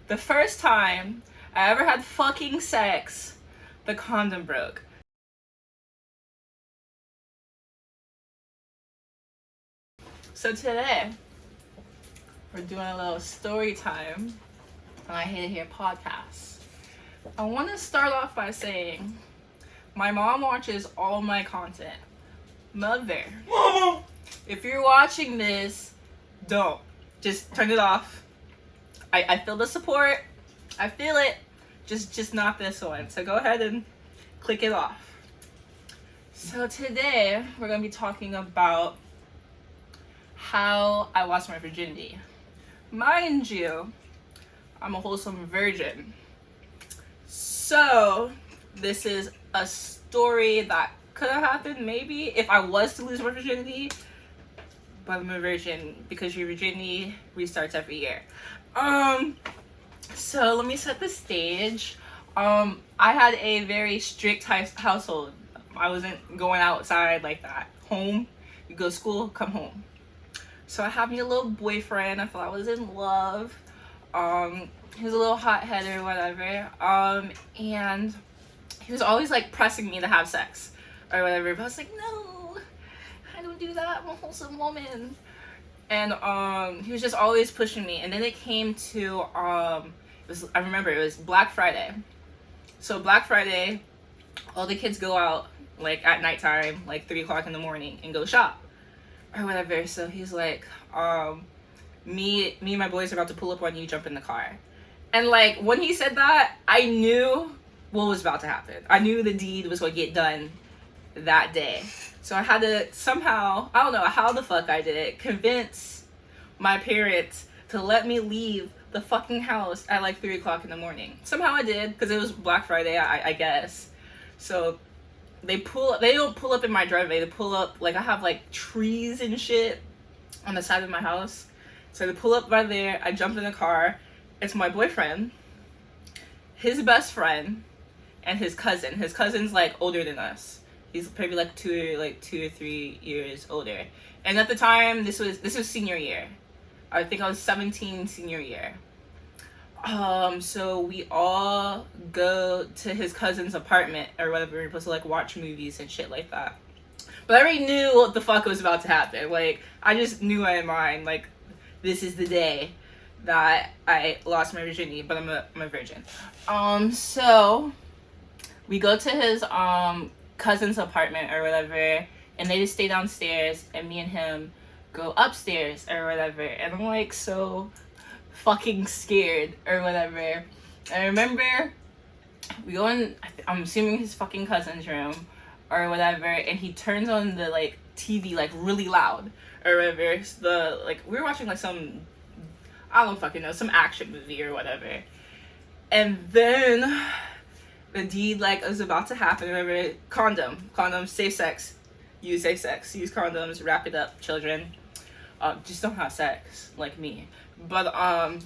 The first time I ever had fucking sex, the condom broke. So today, we're doing a little story time on I Hate It Here podcast. I want to start off by saying my mom watches all my content. Mother, if you're watching this, don't. Just turn it off. I feel the support. I feel it. Just not this one. So go ahead and click it off. So today, we're going to be talking about how I lost my virginity. Mind you, I'm a wholesome virgin. So, this is a story that could have happened maybe if I was to lose my virginity. But I'm a virgin because your virginity restarts every year. So let me set the stage. I had a very strict household. I wasn't going outside like that. Home, you go to school, come home. So I had me a little boyfriend. I thought I was in love. He was a little hot-headed or whatever. And he was always like pressing me to have sex or whatever. But I was like, no, I don't do that. I'm a wholesome woman. And he was just always pushing me. And then it came to I remember it was Black Friday. So Black Friday, all the kids go out like at nighttime, like 3 o'clock in the morning, and go shop or whatever. So he's like, me and my boys are about to pull up on you, jump in the car. And like when he said that, I knew what was about to happen. I knew the deed was going to get done that day. So I had to somehow, I don't know how the fuck I did it, convince my parents to let me leave the fucking house at like 3 o'clock in the morning. Somehow I did, because it was Black Friday, I guess. So they don't pull up in my driveway. They pull up, like I have like trees and shit on the side of my house. So they pull up right there. I jump in the car. It's my boyfriend, his best friend, and his cousin. His cousin's like older than us. He's probably like two or 3 years older. And at the time, this was senior year. I think I was 17 senior year. So we all go to his cousin's apartment or whatever. We're supposed to like watch movies and shit like that. But I already knew what the fuck was about to happen. Like, I just knew in my mind, like, this is the day that I lost my virginity, but I'm a virgin. So we go to his cousin's apartment or whatever, and they just stay downstairs, and me and him go upstairs or whatever. And I'm like so fucking scared or whatever. And I remember we go in, I'm assuming his fucking cousin's room or whatever, and he turns on the like TV like really loud or whatever. We were watching like some, I don't fucking know, some action movie or whatever. And then the deed like is about to happen. Remember, condom, safe sex, use condoms, wrap it up, children. Just don't have sex like me. But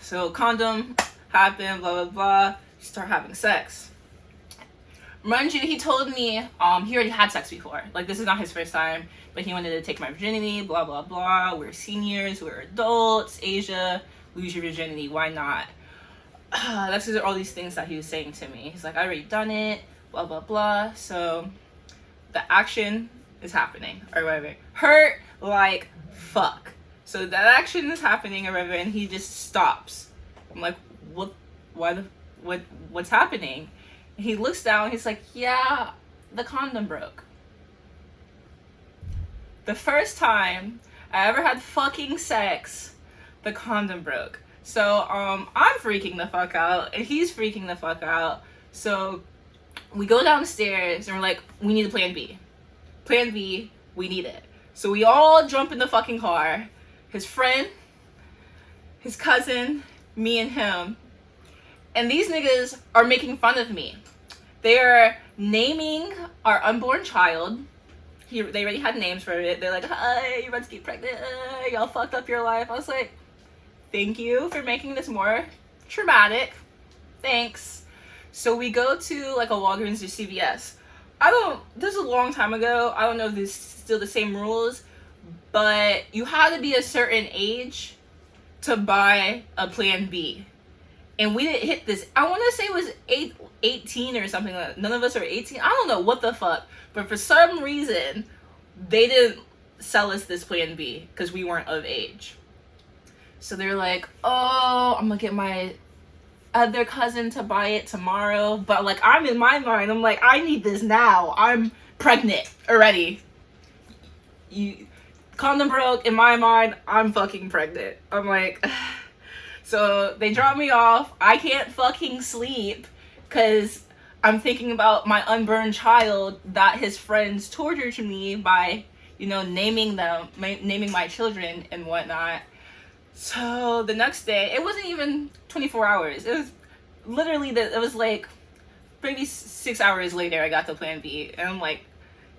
so condom happened, blah blah blah. Start having sex. Mind you, he told me he already had sex before. Like, this is not his first time, but he wanted to take my virginity, blah blah blah. We're seniors, we're adults. Asia, lose your virginity, why not? That's just all these things that he was saying to me. He's like, I already done it, blah blah blah. So the action is happening or whatever. Hurt like fuck. So that action is happening or whatever, and he just stops. I'm like, what's happening? And he looks down, he's like, yeah, the condom broke. The first time I ever had fucking sex, the condom broke. So I'm freaking the fuck out, and he's freaking the fuck out. So we go downstairs, and we're like, we need a plan B. Plan B, we need it. So we all jump in the fucking car. His friend, his cousin, me and him. And these niggas are making fun of me. They are naming our unborn child. They already had names for it. They're like, hi, you're about to get pregnant. Y'all fucked up your life. I was like, thank you for making this more traumatic. Thanks. So we go to like a Walgreens or CVS. This was a long time ago. I don't know if this is still the same rules, but you had to be a certain age to buy a plan B. And we didn't hit this. I want to say it was 18 or something like that. None of us are 18. I don't know what the fuck. But for some reason, they didn't sell us this Plan B because we weren't of age. So they're like, oh, I'm going to get my other cousin to buy it tomorrow. But like, I'm in my mind, I'm like, I need this now. I'm pregnant already. Condom broke. In my mind, I'm fucking pregnant. I'm like... So they drop me off. I can't fucking sleep because I'm thinking about my unborn child that his friends tortured me by, naming my children and whatnot. So the next day, it wasn't even 24 hours. It was literally, it was like maybe 6 hours later I got the Plan B. And I'm like,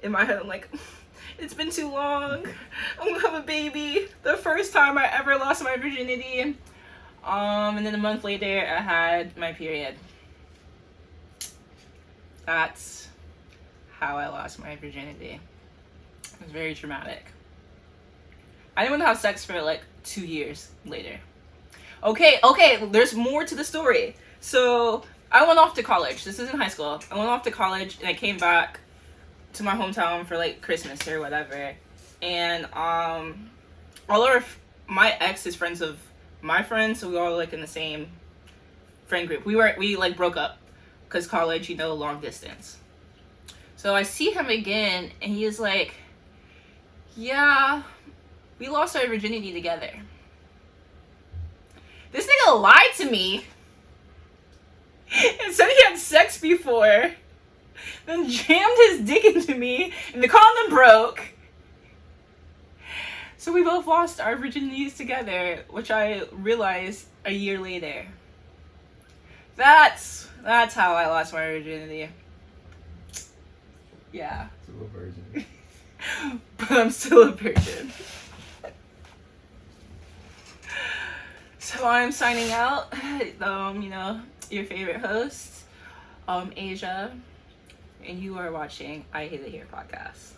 in my head, I'm like, it's been too long. I'm gonna have a baby. The first time I ever lost my virginity. And then a month later, I had my period. That's how I lost my virginity. It was very traumatic. I didn't want to have sex for like 2 years later. Okay, there's more to the story. So, I went off to college. This is in high school. I went off to college and I came back to my hometown for like Christmas or whatever. And, my ex is friends of my friends, so we all like in the same friend group. We like broke up because college, long distance. So I see him again and he is like, yeah, we lost our virginity together. This nigga lied to me and said he had sex before, then jammed his dick into me and the condom broke. So we both lost our virginities together, which I realized a year later. That's how I lost my virginity. Yeah. Still a virgin. But I'm still a virgin. So I'm signing out. Your favorite host, Asia, and you are watching I Hate It Here podcast.